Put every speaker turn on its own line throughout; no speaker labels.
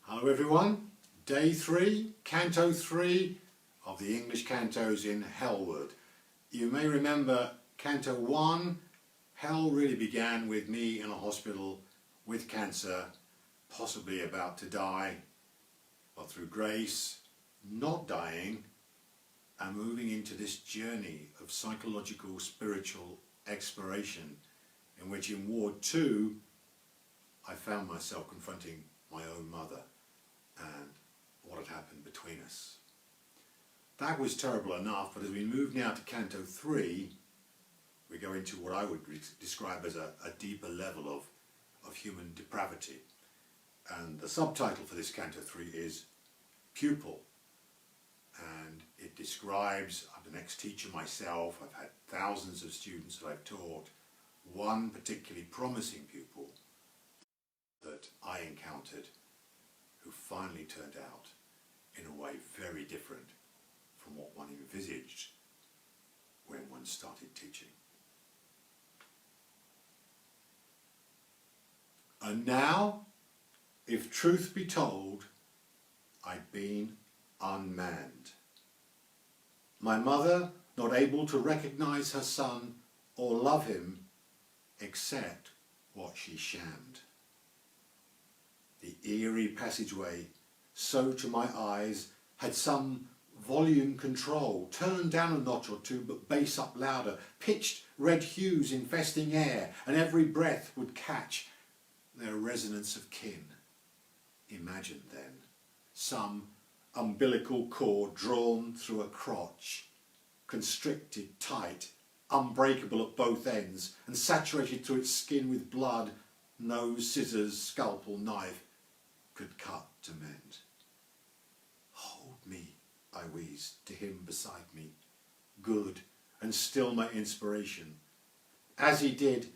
Hello everyone, day 3, Canto 3 of the English cantos in HellWard. You may remember Canto 1, hell really began with me in a hospital with cancer, possibly about to die, but through grace, not dying, and moving into this journey of psychological, spiritual exploration in which in Ward 2 I found myself confronting my own mother and what had happened between us. That was terrible enough, but as we move now to Canto 3, we go into what I would describe as a deeper level of human depravity. And the subtitle for this Canto 3 is Pupil. And it describes, I'm an ex-teacher myself, I've had thousands of students that I've taught, one particularly promising pupil that I encountered who finally turned out in a way very different from what one envisaged when one started teaching. And now, if truth be told, I'd been unmanned. My mother not able to recognize her son or love him except what she shammed. The eerie passageway, so to my eyes, had some volume control, turned down a notch or two but bass up louder, pitched red hues infesting air, and every breath would catch their resonance of kin. Imagine then some umbilical cord drawn through a crotch, constricted tight, unbreakable at both ends, and saturated to its skin with blood no scissors, scalpel, knife could cut to mend. Hold me, I wheezed to him beside me, good and still my inspiration. As he did,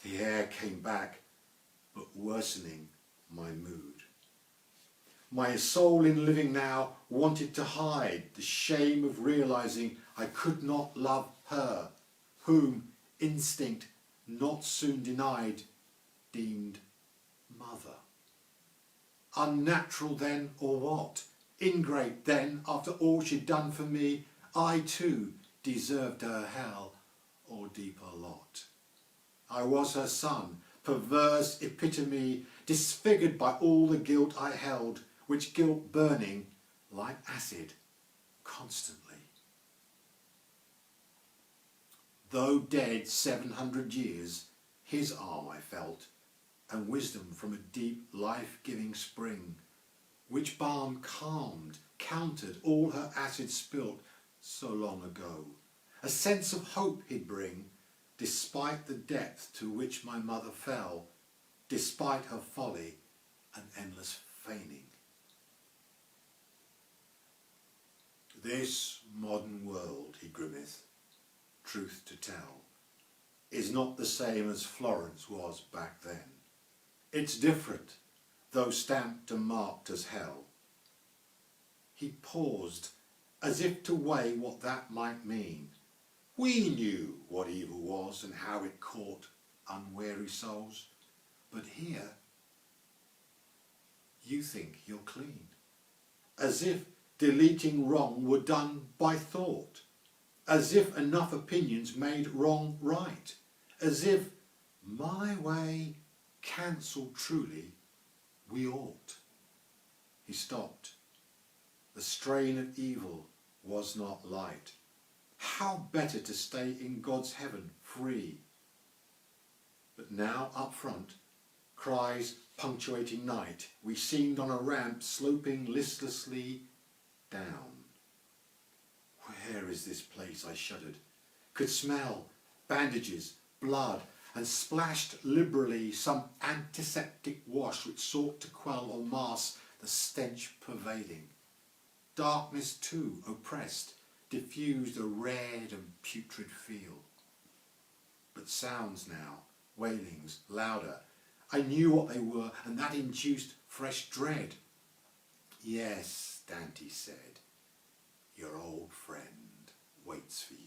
the air came back, but worsening my mood. My soul in living now wanted to hide the shame of realizing I could not love her, whom instinct, not soon denied, deemed mother. Unnatural then, or what? Ingrate then, after all she'd done for me, I too deserved her hell or deeper lot. I was her son, perverse epitome, disfigured by all the guilt I held, which guilt burning like acid constantly. Though dead 700 years, his arm I felt, and wisdom from a deep life-giving spring, which balm calmed, countered all her acid spilt so long ago. A sense of hope he'd bring, despite the depth to which my mother fell, despite her folly and endless feigning. This modern world, he grimaced, truth to tell, is not the same as Florence was back then. It's different, though stamped and marked as hell. He paused, as if to weigh what that might mean. We knew what evil was and how it caught unwary souls. But here, you think you're clean. As if deleting wrong were done by thought. As if enough opinions made wrong right. As if my way cancelled truly we ought. He stopped. The strain of evil was not light. How better to stay in God's heaven free. But now up front, cries punctuating night, we seemed on a ramp sloping listlessly down. Where is this place? I shuddered. Could smell bandages, blood, and splashed liberally some antiseptic wash which sought to quell or mask the stench pervading. Darkness too, oppressed, diffused a red and putrid feel. But sounds now, wailings, louder. I knew what they were, and that induced fresh dread. Yes, Dante said, your old friend waits for you.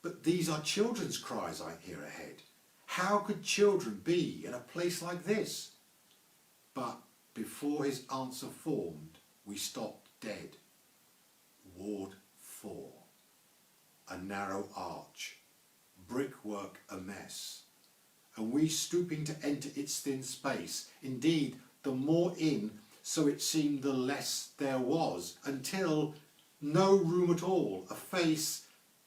But these are children's cries I hear ahead. How could children be in a place like this? But before his answer formed, we stopped dead. Ward 4. A narrow arch, brickwork a mess, and we stooping to enter its thin space. Indeed, the more in, so it seemed the less there was, until no room at all. A face,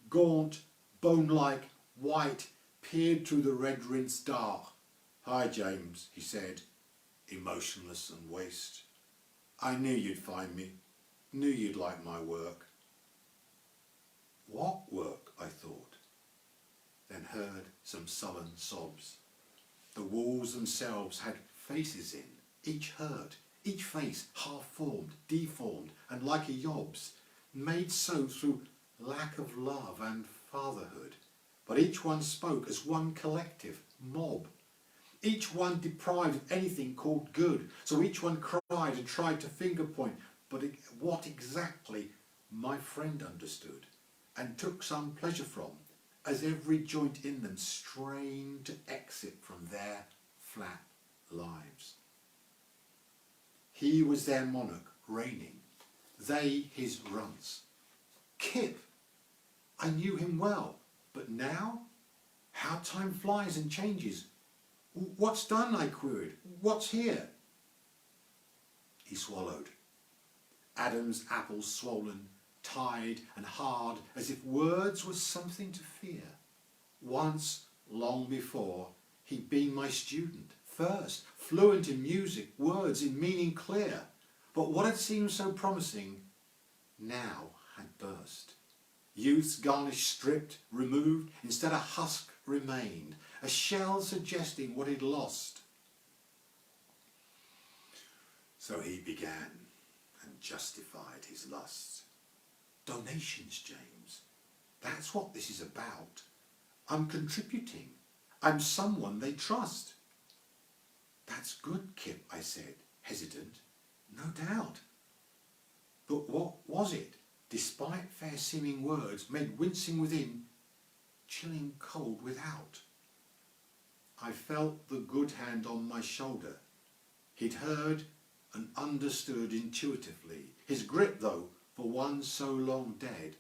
gaunt, bone-like, white, peered through the red-rinsed dark. "Hi, James," he said, emotionless and waste. "I knew you'd find me, knew you'd like my work." What work, I thought, then heard some sullen sobs. The walls themselves had faces in, each hurt, each face half-formed, deformed, and like a yob's, made so through lack of love and fatherhood. But each one spoke as one collective mob. Each one deprived of anything called good, so each one cried and tried to finger point, but what exactly my friend understood and took some pleasure from, as every joint in them strained to exit from their flat lives. He was their monarch, reigning, they his runts. Kip! I knew him well, but now? How time flies and changes. "What's done?" I queried. "What's here?" He swallowed. Adam's apple swollen, tied and hard, as if words were something to fear. Once, long before, he'd been my student, first, fluent in music, words in meaning clear. But what had seemed so promising now had burst. Youth's garnish stripped, removed, instead a husk remained, a shell suggesting what he'd lost. So he began and justified his lusts. "Donations, James. That's what this is about. I'm contributing. I'm someone they trust." "That's good, Kip," I said, hesitant. "No doubt." But what was it, despite fair-seeming words, made wincing within, chilling cold without? I felt the good hand on my shoulder. He'd heard and understood intuitively. His grip, though, for one so long dead,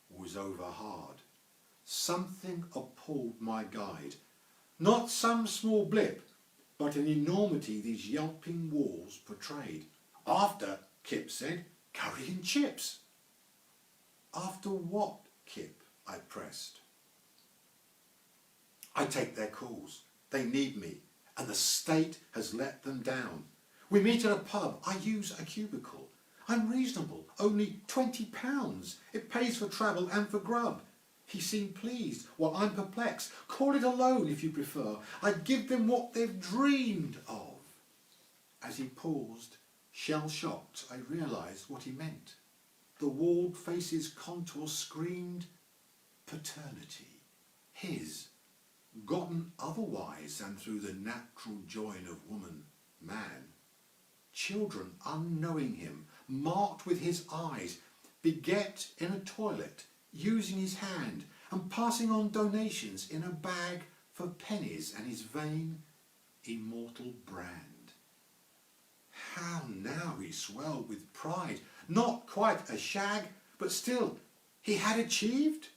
was over hard. Something appalled my guide. Not some small blip, but an enormity these yelping walls portrayed. "After," Kip said, "curry and chips." "After what, Kip?" I pressed. "I take their calls. They need me, and the state has let them down. We meet at a pub. I use a cubicle. I'm reasonable, only £20. It pays for travel and for grub." He seemed pleased, while I'm perplexed. "Call it a loan if you prefer. I'd give them what they've dreamed of." As he paused, shell-shocked, I realised what he meant. The walled face's contour screamed paternity. His, gotten otherwise than through the natural join of woman, man. Children unknowing him, marked with his eyes, beget in a toilet, using his hand and passing on donations in a bag for pennies and his vain, immortal brand. How now he swelled with pride, not quite a shag, but still he had achieved.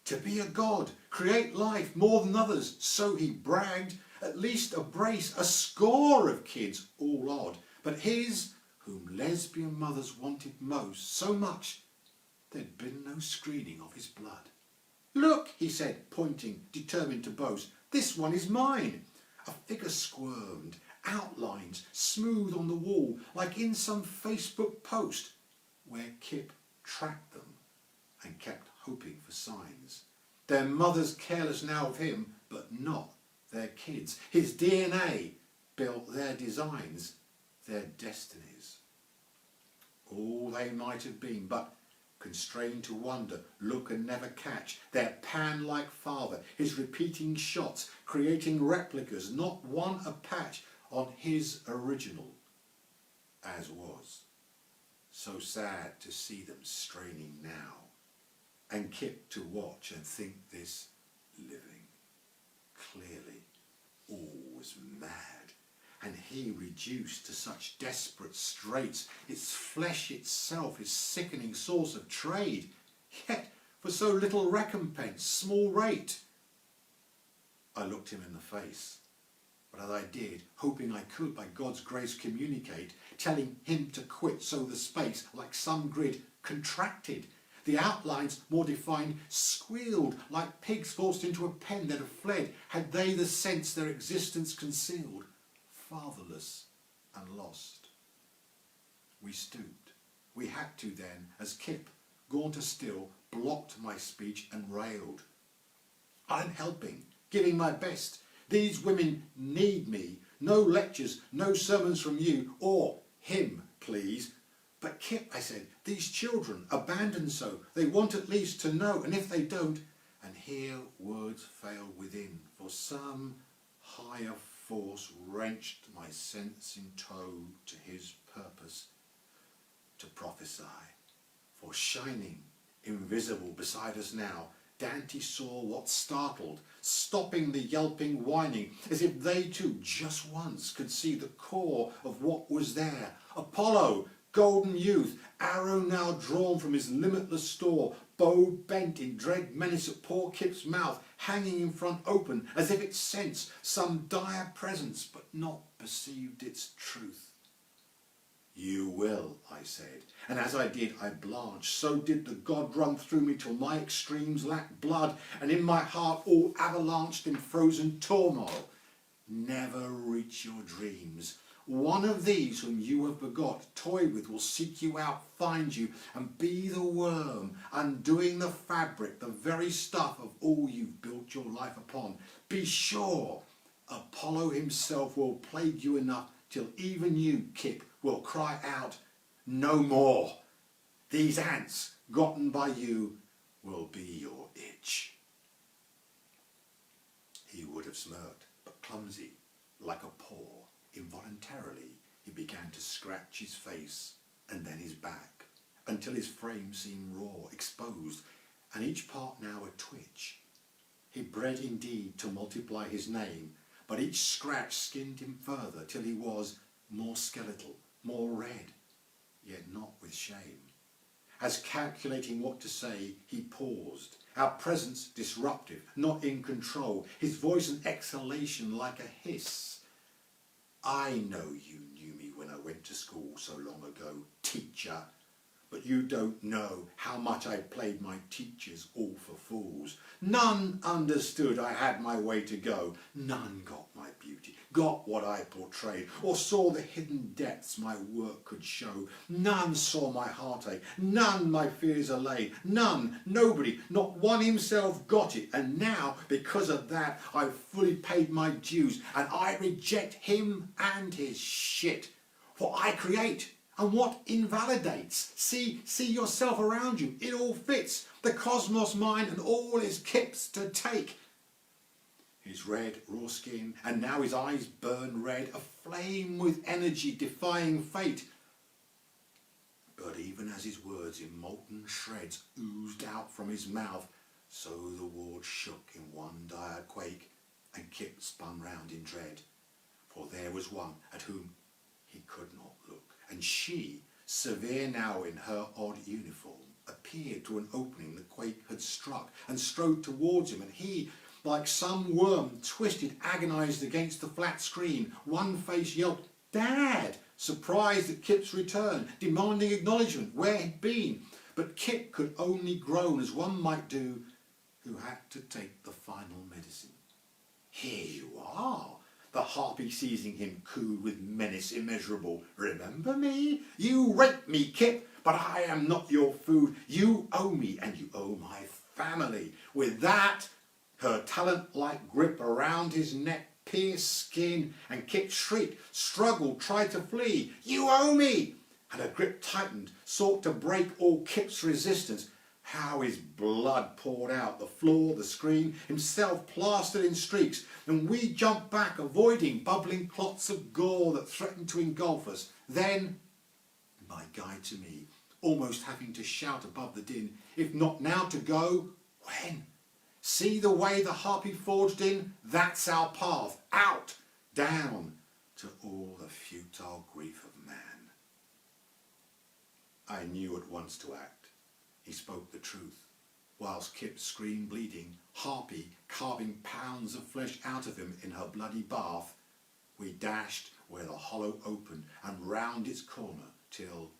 To be a god, create life more than others, so he bragged, at least a brace, a score of kids, all odd, but his, whom lesbian mothers wanted most, so much there'd been no screening of his blood. "Look," he said, pointing, determined to boast, "this one is mine." A figure squirmed, outlines smooth on the wall, like in some Facebook post, where Kip tracked them and kept hoping for signs. Their mothers careless now of him, but not their kids. His DNA built their designs, their destinies. All they might have been, but constrained to wonder, look and never catch, their Pan-like father, his repeating shots, creating replicas, not one a patch on his original, as was. So sad to see them straining now, and Kip to watch and think this living. Clearly all was mad, and he reduced to such desperate straits, its flesh itself his sickening source of trade, yet for so little recompense, small rate. I looked him in the face, but as I did, hoping I could by God's grace communicate, telling him to quit, so the space, like some grid, contracted. The outlines, more defined, squealed like pigs forced into a pen that have fled, had they the sense their existence concealed, fatherless and lost. We stooped. We had to then, as Kip, gaunter still, blocked my speech and railed. I'm helping, giving my best. These women need me. No lectures, no sermons from you, or him, please. But Kip, I said, these children, abandoned so, they want at least to know, and if they don't, and here words fail within, for some higher force wrenched my sense in tow to his purpose, to prophesy. For shining, invisible beside us now, Dante saw what startled, stopping the yelping whining, as if they too just once could see the core of what was there. Apollo, golden youth, arrow now drawn from his limitless store, bow bent in dread menace at poor Kip's mouth, hanging in front open, as if it sensed some dire presence, but not perceived its truth. You will, I said, and as I did, I blanched. So did the God run through me till my extremes lacked blood, and in my heart all avalanched in frozen turmoil. Never reach your dreams. One of these whom you have begot, toyed with, will seek you out, find you, and be the worm, undoing the fabric, the very stuff of all you've built your life upon. Be sure, Apollo himself will plague you enough till even you, Kip, will cry out, no more. These ants, gotten by you, will be your itch. He would have smirked, but clumsy, like a paw. Involuntarily, he began to scratch his face and then his back, until his frame seemed raw, exposed, and each part now a twitch. He bred indeed to multiply his name, but each scratch skinned him further till he was more skeletal, more red, yet not with shame. As calculating what to say, he paused, our presence disruptive, not in control, his voice an exhalation like a hiss. I know you knew me when I went to school so long ago, teacher, but you don't know how much I played my teachers all for fools. None understood I had my way to go. None got my beauty, got what I portrayed, or saw the hidden depths my work could show. None saw my heartache, none my fears allayed. None, nobody, not one himself got it. And now, because of that, I've fully paid my dues, and I reject him and his shit. For I create, and what invalidates? See yourself around you. It all fits. The cosmos mine, and all is Kip's to take. His red, raw skin, and now his eyes burn red, aflame with energy, defying fate. But even as his words in molten shreds oozed out from his mouth, so the ward shook in one dire quake, and Kip spun round in dread. For there was one at whom he could not look, and she, severe now in her odd uniform, appeared to an opening the quake had struck, and strode towards him, and he, like some worm, twisted, agonized against the flat screen. One face yelped, "Dad!" surprised at Kip's return, demanding acknowledgement where he'd been. But Kip could only groan, as one might do who had to take the final medicine. "Here you are," the harpy seizing him cooed with menace immeasurable. "Remember me? You raped me, Kip, but I am not your food. You owe me, and you owe my family." With that, her talent-like grip around his neck pierced skin, and Kip shrieked, struggled, tried to flee. "You owe me!" And her grip tightened, sought to break all Kip's resistance. How his blood poured out, the floor, the screen, himself plastered in streaks, and we jumped back, avoiding bubbling clots of gore that threatened to engulf us. Then, my guide to me, almost having to shout above the din, "If not now to go, when? See the way the harpy forged in? That's our path, out, down, to all the futile grief of man. I knew at once to act. He spoke the truth. Whilst Kip screamed bleeding, Harpy carving pounds of flesh out of him in her bloody bath, we dashed where the hollow opened and round its corner till,